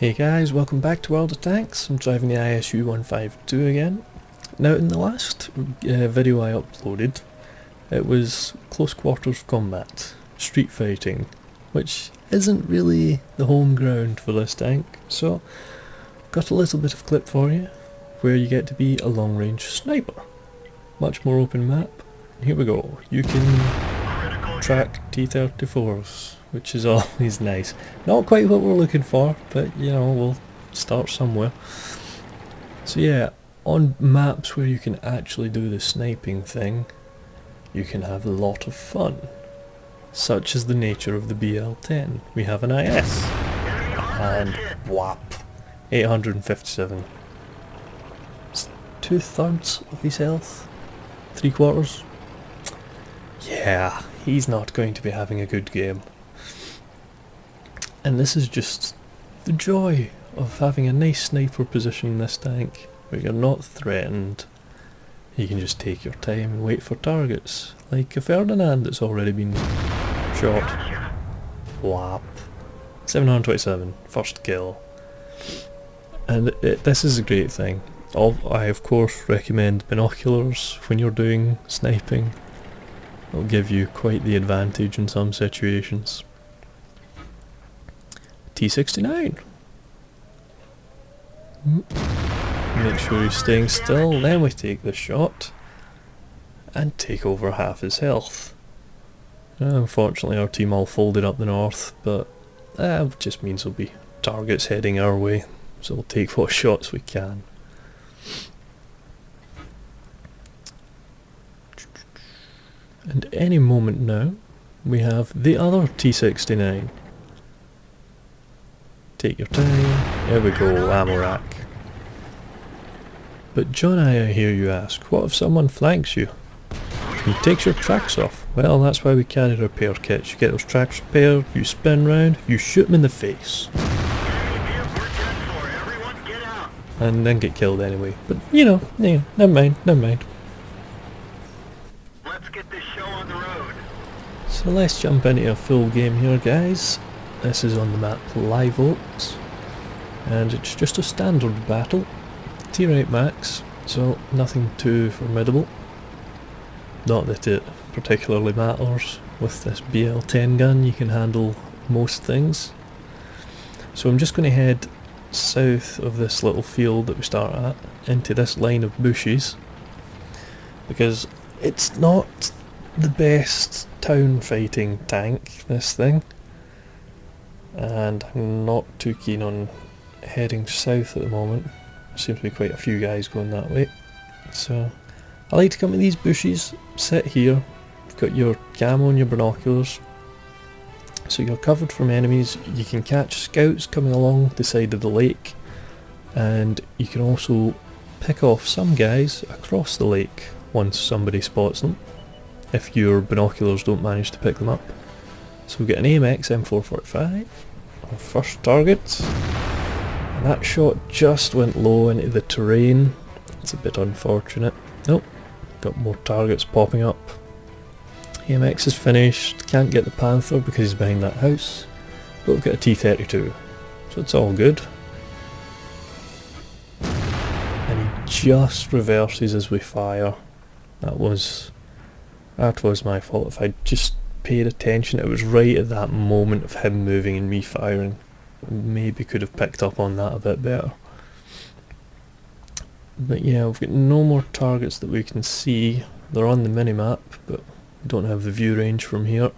Hey guys, welcome back to World of Tanks. I'm driving the ISU-152 again. Now in the last video I uploaded, it was close quarters combat, street fighting, which isn't really the home ground for this tank, so got a little bit of clip for you, where you get to be a long range sniper. Much more open map. Here we go. You can track T-34s, which is always nice. Not quite what we're looking for, but you know, we'll start somewhere. So yeah, on maps where you can actually do the sniping thing, you can have a lot of fun. Such is the nature of the BL-10. We have an IS, and whap, 857. It's 2/3 of his health, 3/4. Yeah, he's not going to be having a good game. And this is just the joy of having a nice sniper position in this tank, where you're not threatened. You can just take your time and wait for targets, like a Ferdinand that's already been shot. Whap. 727, first kill. And this is a great thing. I of course recommend binoculars when you're doing sniping. It'll give you quite the advantage in some situations. T-69. Make sure he's staying still, then we take the shot and take over half his health. Unfortunately our team all folded up the north, but that just means there'll be targets heading our way, so we'll take what shots we can. And any moment now we have the other T-69. Take your time. There we go, ammo rack. But John, I hear you ask, what if someone flanks you and takes your tracks off? Well, that's why we carry repair kits. You get those tracks repaired, you spin round, you shoot them in the face. And then get killed anyway. But you know, yeah, never mind. Let's get this show on the road. So let's jump into a full game here, guys. This is on the map Live Oaks, and it's just a standard battle, T-rate max, so nothing too formidable. Not that it particularly matters. With this BL-10 gun you can handle most things. So I'm just going to head south of this little field that we start at, into this line of bushes, because it's not the best town fighting tank, this thing. And I'm not too keen on heading south at the moment. There seems to be quite a few guys going that way. So I like to come to these bushes, sit here, you've got your camo and your binoculars, so you're covered from enemies. You can catch scouts coming along the side of the lake, and you can also pick off some guys across the lake once somebody spots them, if your binoculars don't manage to pick them up. So we get an AMX M445, our first target, and that shot just went low into the terrain. It's a bit unfortunate. Nope, got more targets popping up. AMX is finished, can't get the Panther because he's behind that house, but we've got a T-32, so it's all good. And he just reverses as we fire. That was my fault. If I just paid attention, it was right at that moment of him moving and me firing. Maybe could have picked up on that a bit better. But yeah, we've got no more targets that we can see. They're on the minimap, but we don't have the view range from here.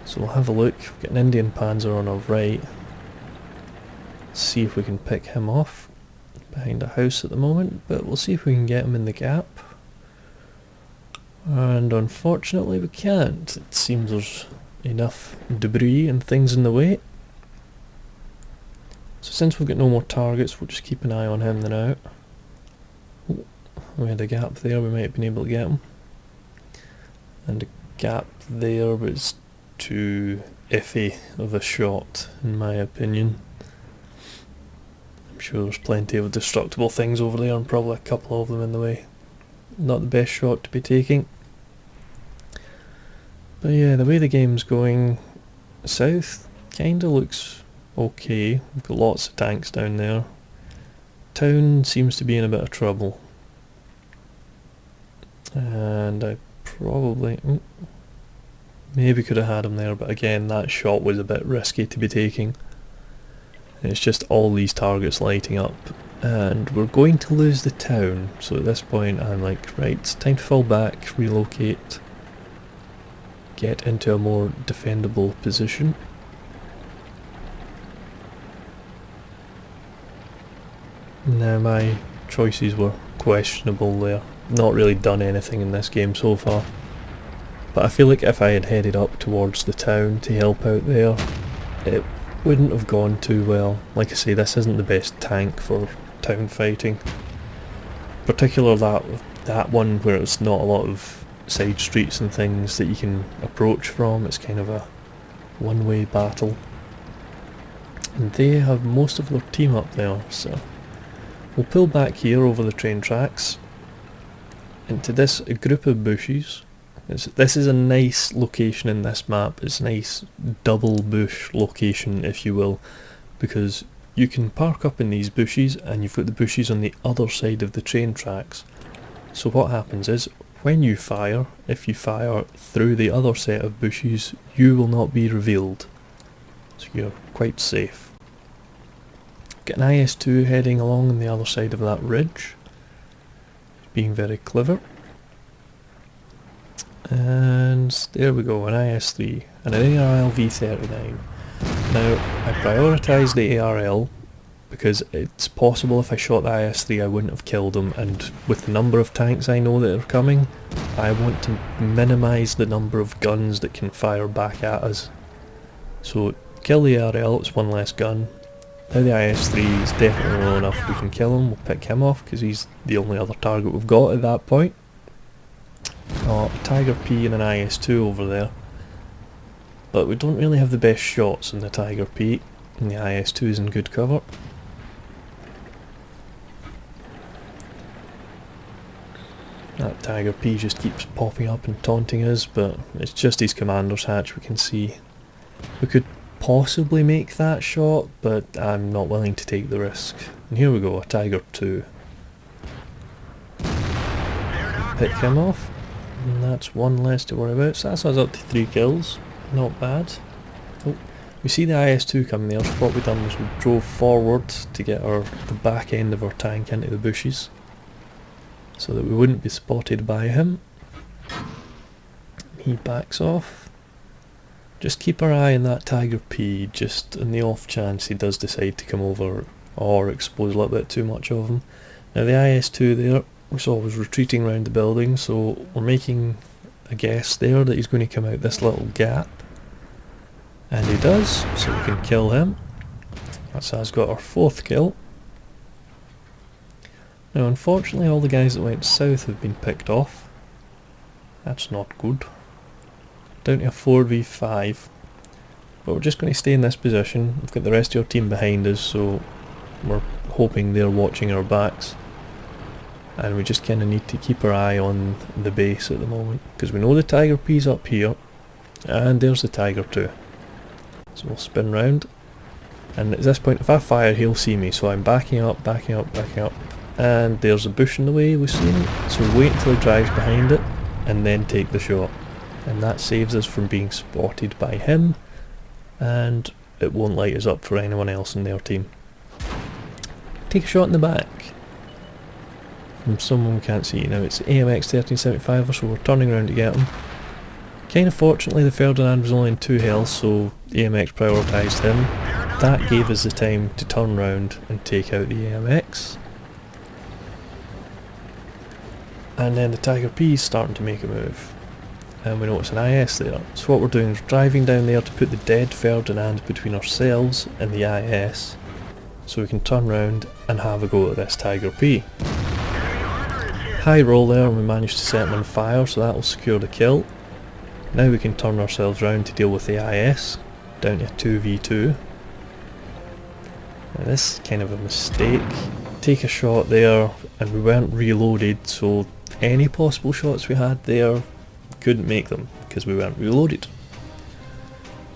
So we'll have a look. We've got an Indian Panzer on our right. Let's see if we can pick him off. Behind a house at the moment, but we'll see if we can get him in the gap. And unfortunately we can't. It seems there's enough debris and things in the way. So since we've got no more targets, we'll just keep an eye on him then out. Oh, we had a gap there, we might have been able to get him. And a gap there, but it's too iffy of a shot in my opinion. I'm sure there's plenty of destructible things over there and probably a couple of them in the way. Not the best shot to be taking. But yeah, the way the game's going south kinda looks okay. We've got lots of tanks down there. Town seems to be in a bit of trouble. And I probably... maybe could have had him there, but again, that shot was a bit risky to be taking. It's just all these targets lighting up. And we're going to lose the town, so at this point I'm like, right, it's time to fall back, relocate, get into a more defendable position. Now my choices were questionable there, not really done anything in this game so far, but I feel like if I had headed up towards the town to help out there, it wouldn't have gone too well. Like I say, this isn't the best tank for town fighting. Particularly that one where it's not a lot of side streets and things that you can approach from. It's kind of a one-way battle. And they have most of their team up there, so we'll pull back here over the train tracks into this group of bushes. This is a nice location in this map. It's a nice double bush location, if you will, because you can park up in these bushes and you've got the bushes on the other side of the train tracks. So what happens is, when you fire, if you fire through the other set of bushes, you will not be revealed. So you're quite safe. Get an IS-2 heading along on the other side of that ridge. Being very clever. And there we go, an IS-3 and an ARL V39. Now, I prioritised the ARL because it's possible if I shot the IS-3 I wouldn't have killed him, and with the number of tanks I know that are coming, I want to minimise the number of guns that can fire back at us. So, kill the ARL, it's one less gun. Now the IS-3 is definitely low enough we can kill him, we'll pick him off because he's the only other target we've got at that point. Oh, a Tiger P and an IS-2 over there. But we don't really have the best shots in the Tiger P, and the IS-2 is in good cover. That Tiger P just keeps popping up and taunting us, but it's just his commander's hatch we can see. We could possibly make that shot, but I'm not willing to take the risk. And here we go, a Tiger 2. Pick him off. And that's one less to worry about, so that's us up to 3 kills, not bad. Oh, we see the IS-2 coming there, so what we done was we drove forward to get the back end of our tank into the bushes, so that we wouldn't be spotted by him. He backs off. Just keep our eye on that Tiger P, just in the off chance he does decide to come over or expose a little bit too much of him. Now the IS-2 there, we saw was retreating around the building, so we're making a guess there that he's going to come out this little gap. And he does, so we can kill him. That's us got our 4th kill. Now unfortunately all the guys that went south have been picked off. That's not good. Down to a 4v5. But we're just going to stay in this position. We've got the rest of your team behind us, so we're hoping they're watching our backs. And we just kind of need to keep our eye on the base at the moment, because we know the Tiger P's up here, and there's the Tiger 2. So we'll spin round, and at this point if I fire he'll see me, so I'm backing up, and there's a bush in the way we've seen, so we wait until he drives behind it, and then take the shot. And that saves us from being spotted by him, and it won't light us up for anyone else in their team. Take a shot in the back. From someone we can't see. Now it's AMX 1375, so we're turning around to get him. Kinda fortunately the Ferdinand was only in 2 health, so AMX prioritised him. That gave us the time to turn round and take out the AMX. And then the Tiger P is starting to make a move. And we know it's an IS there. So what we're doing is driving down there to put the dead Ferdinand between ourselves and the IS, so we can turn round and have a go at this Tiger P. High roll there, and we managed to set him on fire, so that will secure the kill. Now we can turn ourselves round to deal with the IS, down to a 2v2. Now this is kind of a mistake. Take a shot there, and we weren't reloaded, so any possible shots we had there, couldn't make them, because we weren't reloaded.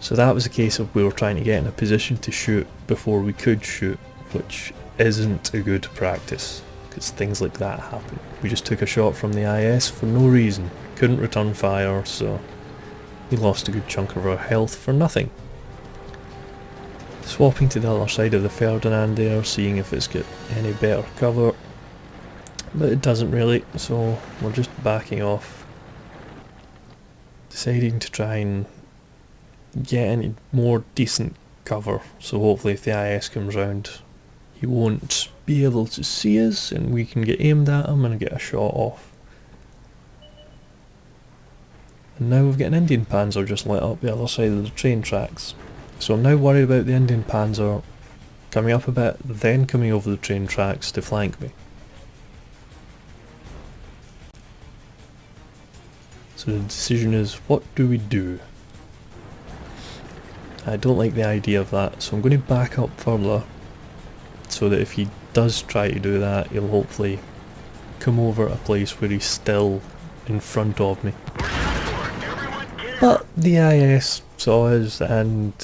So that was a case of we were trying to get in a position to shoot before we could shoot, which isn't a good practice, because things like that happen. We just took a shot from the IS for no reason, couldn't return fire, so we lost a good chunk of our health for nothing. Swapping to the other side of the Ferdinand there, seeing if it's got any better cover, but it doesn't really, so we're just backing off, deciding to try and get any more decent cover, so hopefully if the IS comes round he won't be able to see us and we can get aimed at him and get a shot off. And now we've got an Indian Panzer just lit up the other side of the train tracks. So I'm now worried about the Indian Panzer coming up a bit, then coming over the train tracks to flank me. So the decision is, what do we do? I don't like the idea of that, so I'm going to back up further, so that if he does try to do that, he'll hopefully come over at a place where he's still in front of me. But the IS saw us and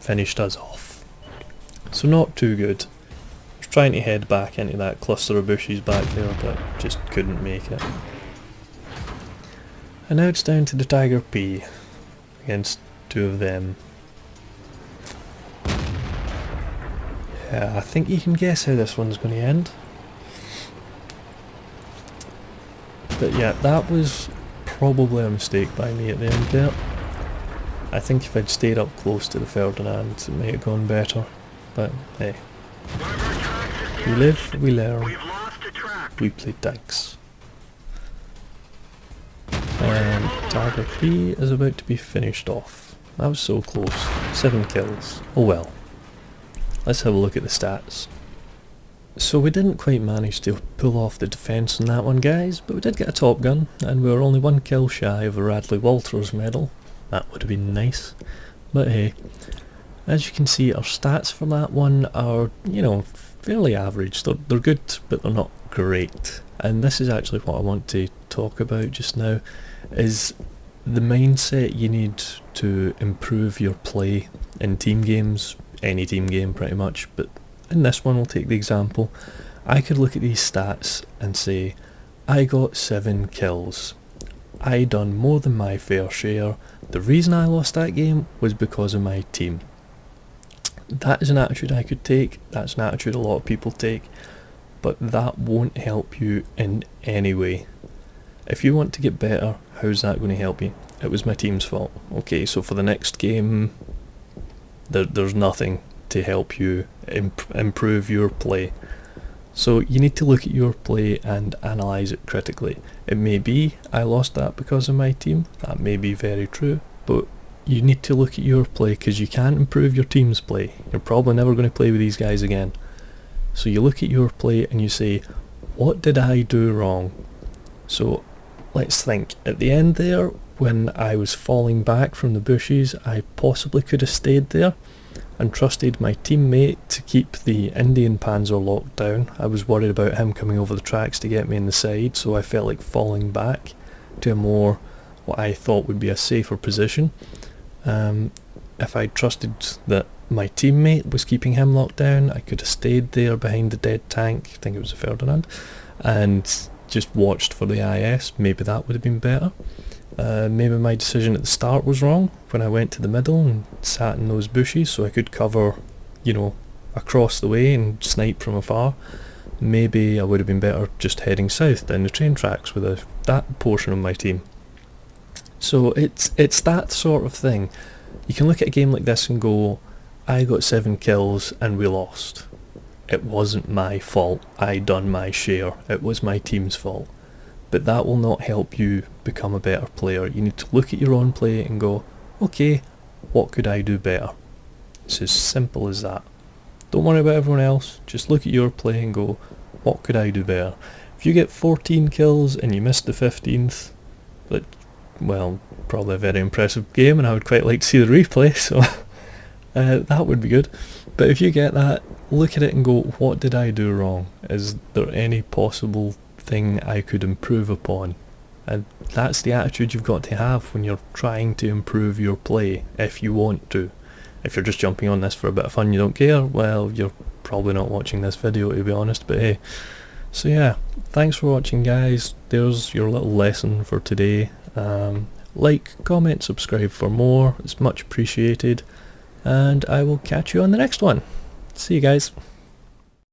finished us off. So not too good. I was trying to head back into that cluster of bushes back there, but just couldn't make it. And now it's down to the Tiger P against two of them. Yeah, I think you can guess how this one's going to end. But yeah, that was probably a mistake by me at the end there. I think if I'd stayed up close to the Ferdinand it might have gone better. But hey, we live, we learn, we play tanks. And Tiger P is about to be finished off. That was so close. 7 kills. Oh well. Let's have a look at the stats. So we didn't quite manage to pull off the defence on that one, guys, but we did get a top gun, and we were only 1 kill shy of a Radley Walters medal. That would have been nice. But hey, as you can see, our stats for that one are, you know, fairly average. They're good, but they're not great. And this is actually what I want to talk about just now, is the mindset you need to improve your play in team games, any team game pretty much, but in this one we'll take the example. I could look at these stats and say, I got 7 kills. I done more than my fair share. The reason I lost that game was because of my team. That is an attitude I could take, that's an attitude a lot of people take, but that won't help you in any way. If you want to get better, how's that going to help you? It was my team's fault. Okay, so for the next game, there's nothing to help you improve your play. So you need to look at your play and analyse it critically. It may be I lost that because of my team, that may be very true, but you need to look at your play because you can't improve your team's play. You're probably never going to play with these guys again. So you look at your play and you say, what did I do wrong? So let's think. At the end there, when I was falling back from the bushes, I possibly could have stayed there and trusted my teammate to keep the Indian Panzer locked down. I was worried about him coming over the tracks to get me in the side, so I felt like falling back to a more, what I thought would be a safer position. If I trusted that my teammate was keeping him locked down, I could have stayed there behind the dead tank, I think it was a Ferdinand, and just watched for the IS. Maybe that would have been better. Maybe my decision at the start was wrong when I went to the middle and sat in those bushes so I could cover, you know, across the way and snipe from afar. Maybe I would have been better just heading south down the train tracks with that portion of my team. So it's that sort of thing. You can look at a game like this and go, I got 7 kills and we lost. It wasn't my fault, I done my share, it was my team's fault. But that will not help you become a better player. You need to look at your own play and go, okay, what could I do better? It's as simple as that. Don't worry about everyone else, just look at your play and go, what could I do better? If you get 14 kills and you missed the 15th, well, probably a very impressive game and I would quite like to see the replay, so that would be good. But if you get that, look at it and go, what did I do wrong? Is there any possible thing I could improve upon? And that's the attitude you've got to have when you're trying to improve your play, if you want to. If you're just jumping on this for a bit of fun, you don't care, well, you're probably not watching this video, to be honest, but hey. So yeah, thanks for watching, guys. There's your little lesson for today. Like, comment, subscribe for more, it's much appreciated, and I will catch you on the next one. See you guys.